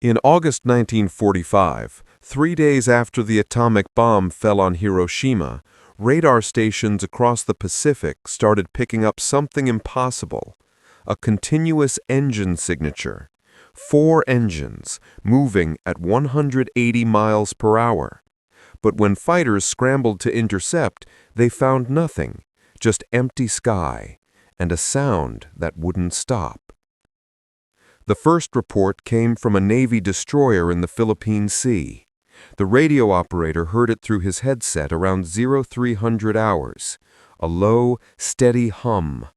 In August 1945, 3 days after the atomic bomb fell on Hiroshima, radar stations across the Pacific started picking up something impossible: a continuous engine signature. 4 engines, moving at 180 miles per hour. But when fighters scrambled to intercept, they found nothing, just empty sky, and a sound that wouldn't stop. The first report came from a Navy destroyer in the Philippine Sea. The radio operator heard it through his headset around 0300 hours, a low, steady hum,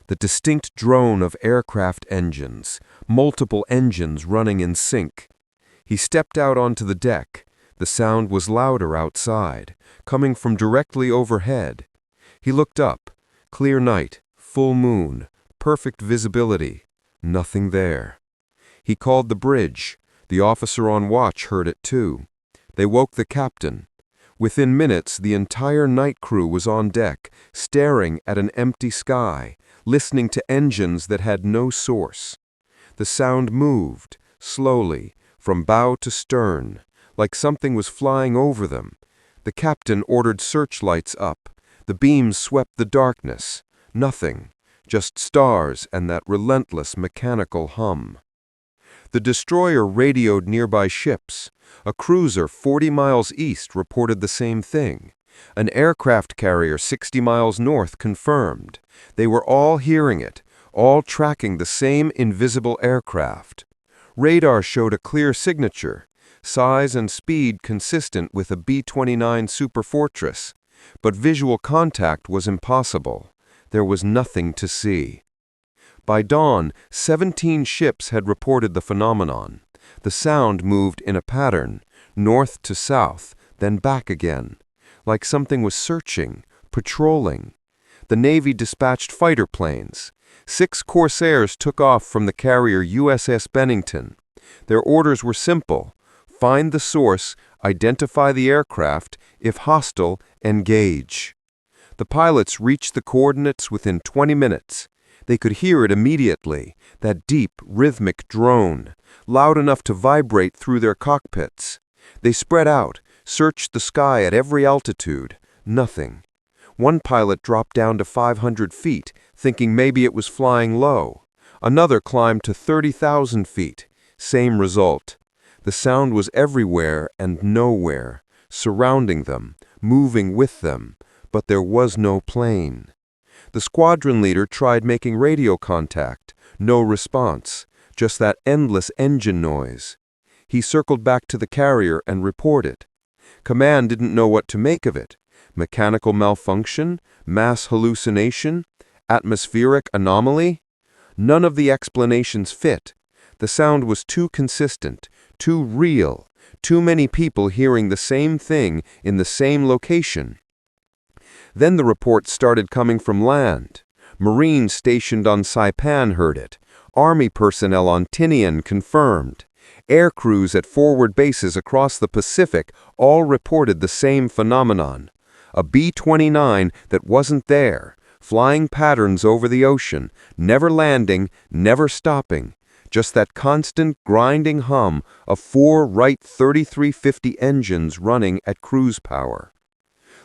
the distinct drone of aircraft engines, multiple engines running in sync. He stepped out onto the deck. The sound was louder outside, coming from directly overhead. He looked up. Clear night, full moon, perfect visibility, nothing there. He called the bridge. The officer on watch heard it too. They woke the captain. Within minutes, the entire night crew was on deck, staring at an empty sky, listening to engines that had no source. The sound moved, slowly, from bow to stern, like something was flying over them. The captain ordered searchlights up. The beams swept the darkness. Nothing, just stars and that relentless mechanical hum. The destroyer radioed nearby ships. A cruiser 40 miles east reported the same thing. An aircraft carrier 60 miles north confirmed. They were all hearing it, all tracking the same invisible aircraft. Radar showed a clear signature, size and speed consistent with a B-29 Superfortress, but visual contact was impossible. There was nothing to see. By dawn, 17 ships had reported the phenomenon. The sound moved in a pattern, north to south, then back again, like something was searching, patrolling. The Navy dispatched fighter planes. 6 Corsairs took off from the carrier USS Bennington. Their orders were simple: find the source, identify the aircraft, if hostile, engage. The pilots reached the coordinates within 20 minutes. They could hear it immediately, that deep, rhythmic drone, loud enough to vibrate through their cockpits. They spread out, searched the sky at every altitude. Nothing. One pilot dropped down to 500 feet, thinking maybe it was flying low. Another climbed to 30,000 feet. Same result. The sound was everywhere and nowhere, surrounding them, moving with them, but there was no plane. The squadron leader tried making radio contact. No response, just that endless engine noise. He circled back to the carrier and reported. Command didn't know what to make of it. Mechanical malfunction? Mass hallucination? Atmospheric anomaly? None of the explanations fit. The sound was too consistent, too real, too many people hearing the same thing in the same location. Then the reports started coming from land. Marines stationed on Saipan heard it. Army personnel on Tinian confirmed. Air crews at forward bases across the Pacific all reported the same phenomenon. A B-29 that wasn't there, flying patterns over the ocean, never landing, never stopping. Just that constant grinding hum of 4 Wright 3350 engines running at cruise power.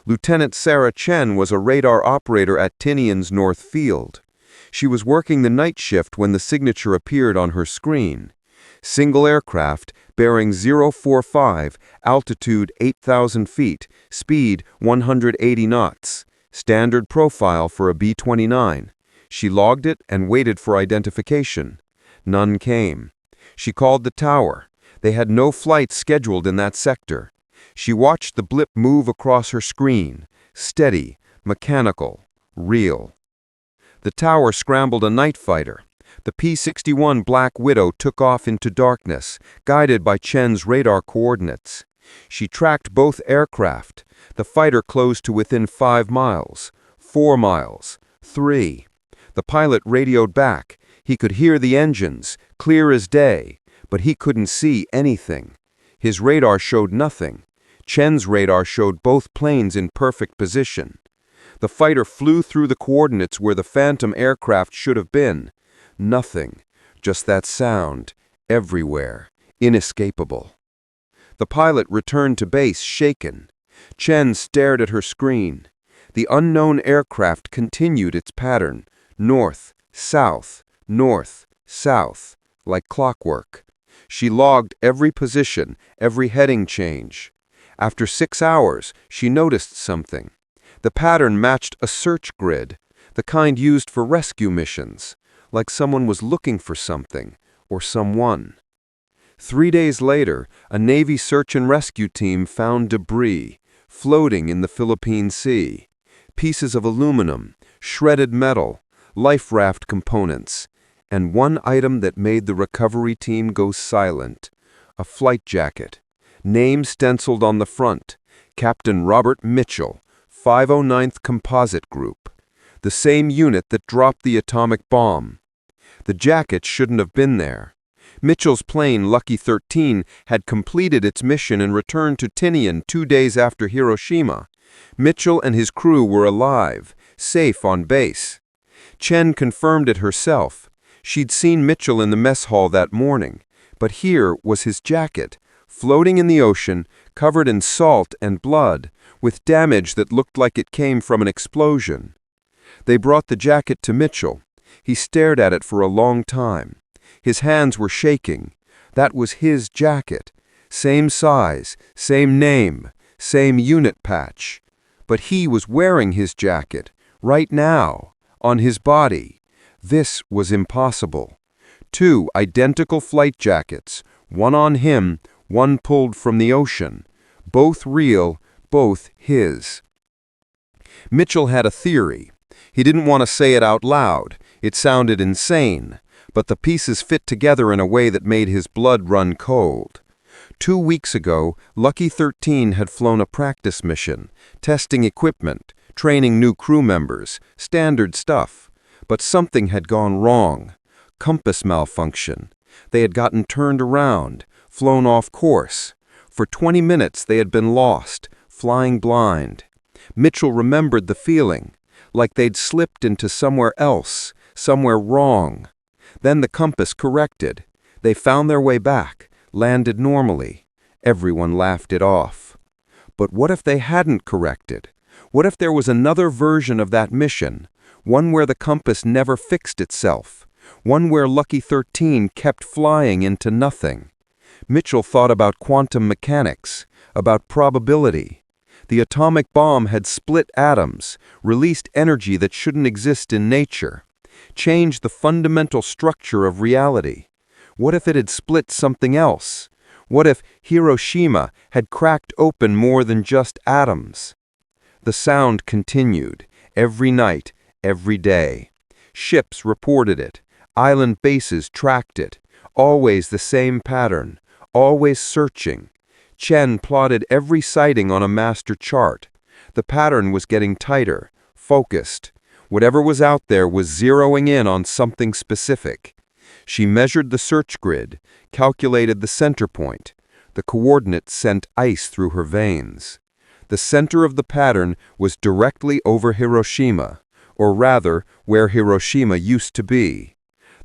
Lieutenant Sarah Chen was a radar operator at Tinian's North Field. She was working the night shift when the signature appeared on her screen. Single aircraft, bearing 045, altitude 8,000 feet, speed 180 knots. Standard profile for a B-29. She logged it and waited for identification. None came. She called the tower. They had no flights scheduled in that sector. She watched the blip move across her screen, steady, mechanical, real. The tower scrambled a night fighter. The P-61 Black Widow took off into darkness, guided by Chen's radar coordinates. She tracked both aircraft. The fighter closed to within 5 miles, 4 miles, 3. The pilot radioed back. He could hear the engines, clear as day, but he couldn't see anything. His radar showed nothing. Chen's radar showed both planes in perfect position. The fighter flew through the coordinates where the Phantom aircraft should have been. Nothing, just that sound, everywhere, Inescapable. The pilot returned to base, shaken. Chen stared at her screen. The unknown aircraft continued its pattern, north, south, like clockwork. She logged every position, every heading change. After 6 hours, she noticed something. The pattern matched a search grid, the kind used for rescue missions, like someone was looking for something, or someone. 3 days later, a Navy search and rescue team found debris floating in the Philippine Sea. Pieces of aluminum, shredded metal, life raft components, and one item that made the recovery team go silent, a flight jacket. Name stenciled on the front, Captain Robert Mitchell, 509th Composite Group, the same unit that dropped the atomic bomb. The jacket shouldn't have been there. Mitchell's plane, Lucky 13, had completed its mission and returned to Tinian 2 days after Hiroshima. Mitchell and his crew were alive, safe on base. Chen confirmed it herself. She'd seen Mitchell in the mess hall that morning, but here was his jacket, floating in the ocean, covered in salt and blood, with damage that looked like it came from an explosion. They brought the jacket to Mitchell. He stared at it for a long time. His hands were shaking. That was his jacket. Same size, same name, same unit patch. But he was wearing his jacket, right now, on his body. This was impossible. 2 identical flight jackets, one on him, one pulled from the ocean. Both real, both his. Mitchell had a theory. He didn't want to say it out loud. It sounded insane, but the pieces fit together in a way that made his blood run cold. 2 weeks ago, Lucky 13 had flown a practice mission, testing equipment, training new crew members, standard stuff. But something had gone wrong. Compass malfunction. They had gotten turned around, flown off course. For 20 minutes they had been lost, flying blind. Mitchell remembered the feeling, like they'd slipped into somewhere else, somewhere wrong. Then the compass corrected. They found their way back, landed normally. Everyone laughed it off. But what if they hadn't corrected? What if there was another version of that mission, one where the compass never fixed itself, one where Lucky 13 kept flying into nothing? Mitchell thought about quantum mechanics, about probability. The atomic bomb had split atoms, released energy that shouldn't exist in nature, changed the fundamental structure of reality. What if it had split something else? What if Hiroshima had cracked open more than just atoms? The sound continued, every night, every day. Ships reported it. Island bases tracked it. Always the same pattern. Always searching. Chen plotted every sighting on a master chart. The pattern was getting tighter, focused. Whatever was out there was zeroing in on something specific. She measured the search grid, calculated the center point. The coordinates sent ice through her veins. The center of the pattern was directly over Hiroshima, or rather, where Hiroshima used to be.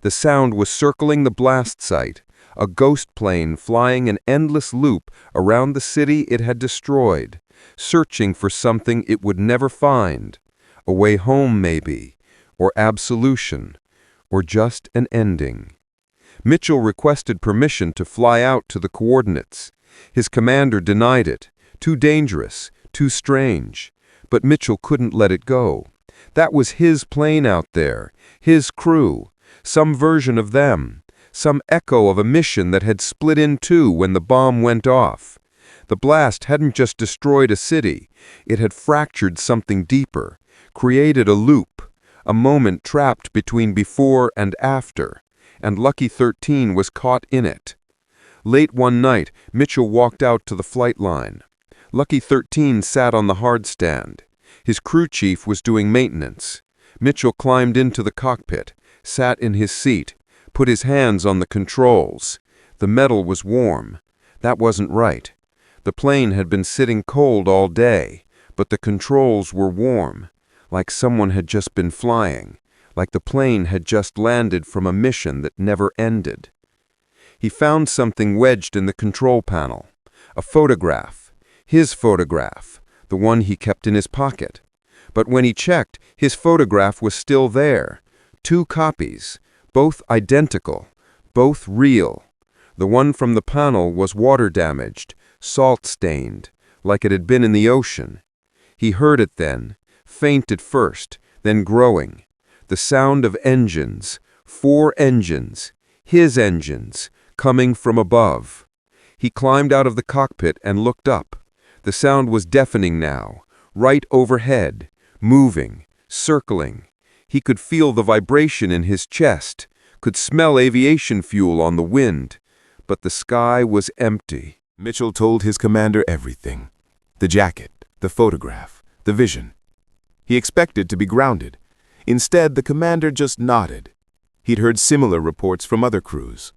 The sound was circling the blast site, a ghost plane flying an endless loop around the city it had destroyed, searching for something it would never find. A way home, maybe, or absolution, or just an ending. Mitchell requested permission to fly out to the coordinates. His commander denied it. Too dangerous, too strange. But Mitchell couldn't let it go. That was his plane out there, his crew, some version of them, some echo of a mission that had split in two when the bomb went off. The blast hadn't just destroyed a city, it had fractured something deeper, created a loop, a moment trapped between before and after, and Lucky 13 was caught in it. Late one night, Mitchell walked out to the flight line. Lucky 13 sat on the hard stand. His crew chief was doing maintenance. Mitchell climbed into the cockpit, sat in his seat, put his hands on the controls. The metal was warm. That wasn't right. The plane had been sitting cold all day, but the controls were warm, like someone had just been flying, like the plane had just landed from a mission that never ended. He found something wedged in the control panel. A photograph. His photograph. The one he kept in his pocket. But when he checked, his photograph was still there. 2 copies. Both identical. Both real. The one from the panel was water-damaged, salt-stained, like it had been in the ocean. He heard it then, faint at first, then growing. The sound of engines, 4 engines, his engines, coming from above. He climbed out of the cockpit and looked up. The sound was deafening now, right overhead, moving, circling. He could feel the vibration in his chest, could smell aviation fuel on the wind, but the sky was empty. Mitchell told his commander everything. The jacket, the photograph, the vision. He expected to be grounded. Instead, the commander just nodded. He'd heard similar reports from other crews.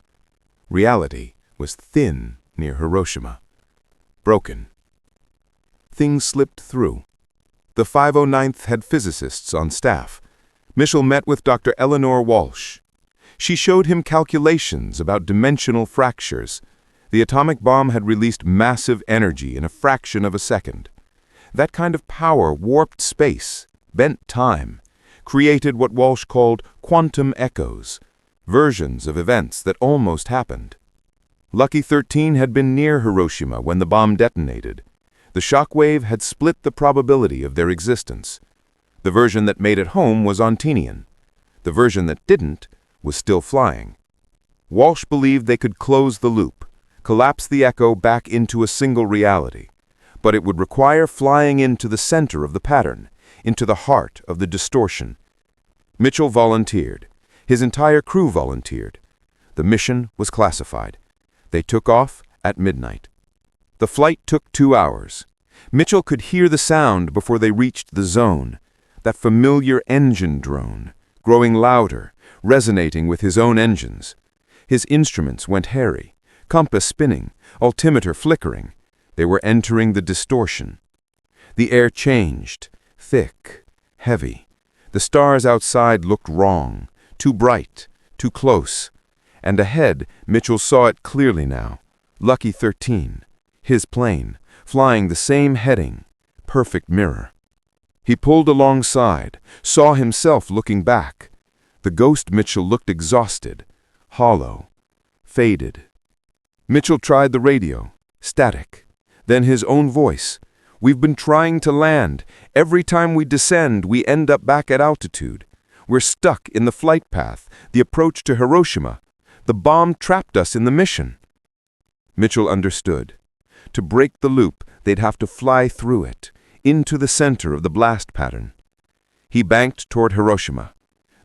Reality was thin near Hiroshima. Broken. Things slipped through. The 509th had physicists on staff. Mitchell met with Dr. Eleanor Walsh. She showed him calculations about dimensional fractures. The atomic bomb had released massive energy in a fraction of a second. That kind of power warped space, bent time, created what Walsh called quantum echoes, versions of events that almost happened. Lucky 13 had been near Hiroshima when the bomb detonated. The shock wave had split the probability of their existence. The version that made it home was Ontenian. The version that didn't was still flying. Walsh believed they could close the loop, collapse the echo back into a single reality. But it would require flying into the center of the pattern, into the heart of the distortion. Mitchell volunteered. His entire crew volunteered. The mission was classified. They took off at midnight. The flight took 2 hours. Mitchell could hear the sound before they reached the zone, that familiar engine drone, growing louder, resonating with his own engines. His instruments went hairy, compass spinning, altimeter flickering. They were entering the distortion. The air changed, thick, heavy. The stars outside looked wrong, too bright, too close. And ahead, Mitchell saw it clearly now. Lucky 13, his plane, flying the same heading, perfect mirror. He pulled alongside, saw himself looking back. The ghost Mitchell looked exhausted, hollow, faded. Mitchell tried the radio, static. Then his own voice. "We've been trying to land. Every time we descend, we end up back at altitude. We're stuck in the flight path, the approach to Hiroshima. The bomb trapped us in the mission." Mitchell understood. To break the loop, they'd have to fly through it, into the center of the blast pattern. He banked toward Hiroshima.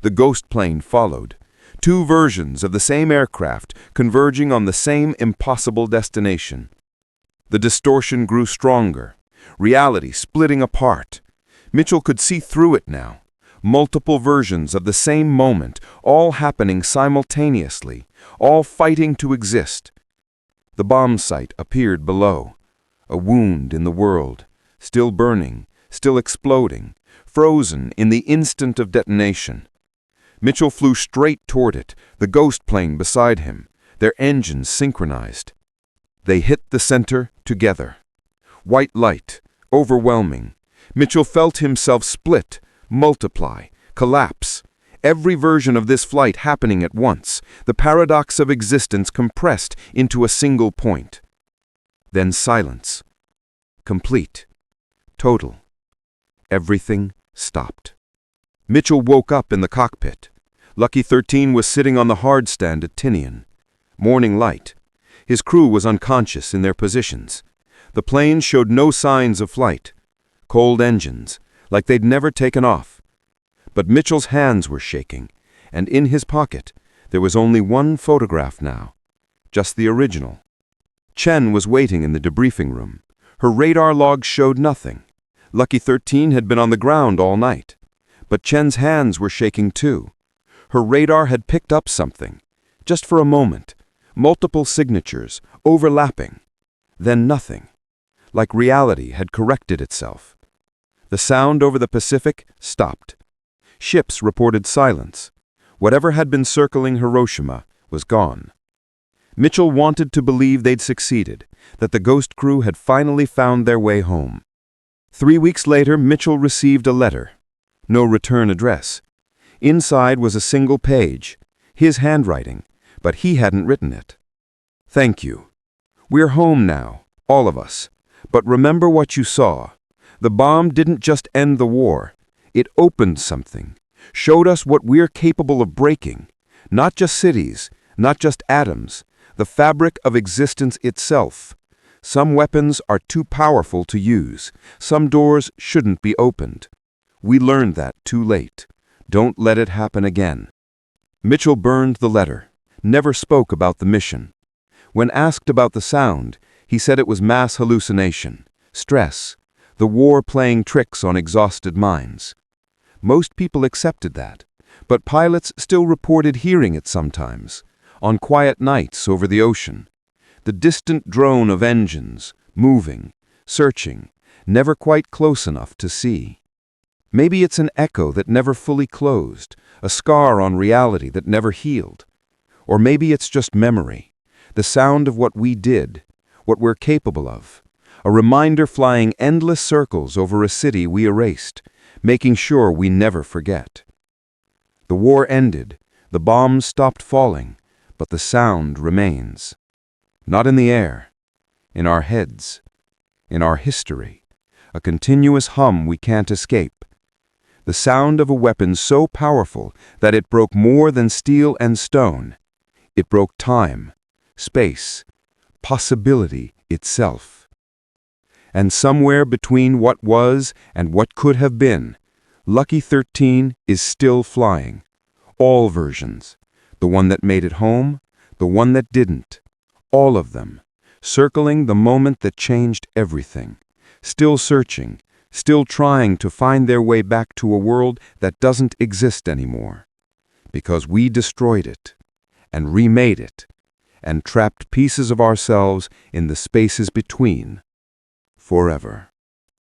The ghost plane followed. 2 versions of the same aircraft converging on the same impossible destination. The distortion grew stronger, reality splitting apart. Mitchell could see through it now. Multiple versions of the same moment, all happening simultaneously, all fighting to exist. The bomb site appeared below. A wound in the world, still burning, still exploding, frozen in the instant of detonation. Mitchell flew straight toward it, the ghost plane beside him, their engines synchronized. They hit the center together. White light, overwhelming. Mitchell felt himself split, multiply, collapse. Every version of this flight happening at once, the paradox of existence compressed into a single point. Then silence. Complete. Total. Everything stopped. Mitchell woke up in the cockpit. Lucky 13 was sitting on the hard stand at Tinian. Morning light. His crew was unconscious in their positions. The plane showed no signs of flight. Cold engines, like they'd never taken off. But Mitchell's hands were shaking, and in his pocket there was only one photograph now, just the original. Chen was waiting in the debriefing room. Her radar logs showed nothing. Lucky 13 had been on the ground all night. But Chen's hands were shaking too. Her radar had picked up something, just for a moment. Multiple signatures, overlapping. Then nothing. Like reality had corrected itself. The sound over the Pacific stopped. Ships reported silence. Whatever had been circling Hiroshima was gone. Mitchell wanted to believe they'd succeeded, that the ghost crew had finally found their way home. 3 weeks later, Mitchell received a letter. No return address. Inside was a single page, his handwriting, but he hadn't written it. "Thank you. We're home now, all of us. But remember what you saw. The bomb didn't just end the war. It opened something, showed us what we're capable of breaking. Not just cities, not just atoms, the fabric of existence itself. Some weapons are too powerful to use. Some doors shouldn't be opened. We learned that too late. Don't let it happen again." Mitchell burned the letter, never spoke about the mission. When asked about the sound, he said it was mass hallucination, stress, the war playing tricks on exhausted minds. Most people accepted that, but pilots still reported hearing it sometimes, on quiet nights over the ocean. The distant drone of engines, moving, searching, never quite close enough to see. Maybe it's an echo that never fully closed, a scar on reality that never healed. Or maybe it's just memory, the sound of what we did, what we're capable of, a reminder flying endless circles over a city we erased, making sure we never forget. The war ended, the bombs stopped falling, but the sound remains. Not in the air, in our heads, in our history, a continuous hum we can't escape. The sound of a weapon so powerful that it broke more than steel and stone. It broke time, space, possibility itself. And somewhere between what was and what could have been, Lucky 13 is still flying. All versions. The one that made it home, the one that didn't. All of them, circling the moment that changed everything. Still searching, still trying to find their way back to a world that doesn't exist anymore. Because we destroyed it, and remade it, and trapped pieces of ourselves in the spaces between, forever.